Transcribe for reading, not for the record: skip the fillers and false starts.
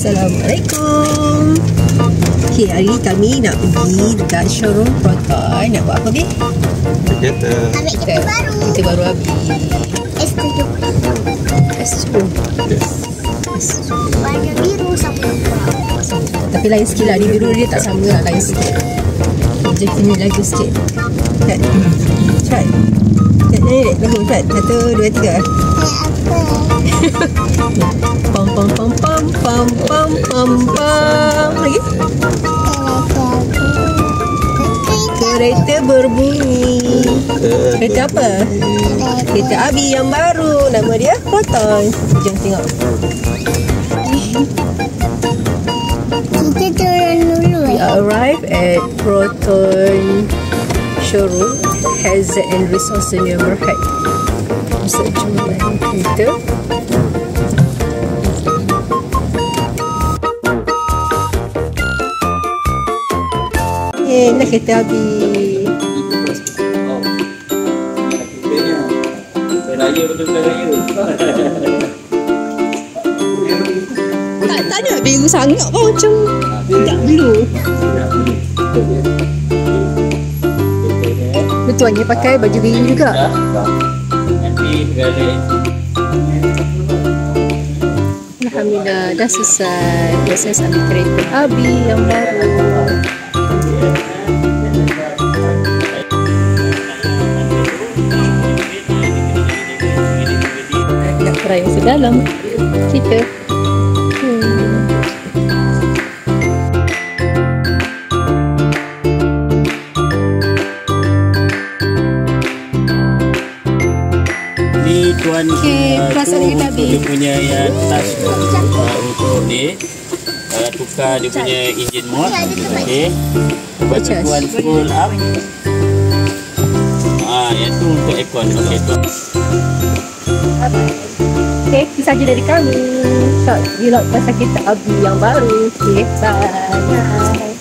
Assalamualaikum. Okay, hari ni kami nak pergi dekat showroom Proton. Nak buat apa, Bi? Kereta. Ambil kereta baru. Kita baru Abi. S7. S2. Warna biru sama juga. Tapi lain sikit lah. Ni biru dia tak sama lah. Lain sikit. Jom sini laju sikit. Cepat. Cepat. Nyanyi dek. Lagu cepat. 1, 2, 3. Pam pam pam pam pam pam pam pam. Lagi. Kereta berbunyi. Kereta apa? Kereta Abi yang baru. Nama dia Proton. Jom tengok. Kita turun dulu. We arrive at Proton showroom, Hazard and Resource New Merhad. Pusat jualan kereta. Nak kereta Abi. Raya betul-betul raya. Tak ada biru sangat pun, macam tak blue. Betul ni pakai baju biru juga. Nanti segala. Alhamdulillah dah selesai proses ambil kereta Abi yang baru. Nak try masuk dalam kita. Ni tuan perasaan kita Abi. dia punya yang tas untuk ni tukar dia punya engine mod. Okey. Lepas tu tuan scroll up. Yang tu untuk aircon. Okey tu. Okay, itu saja dari kami. Short vlog pasal kita Abi yang baru. Okay, bye.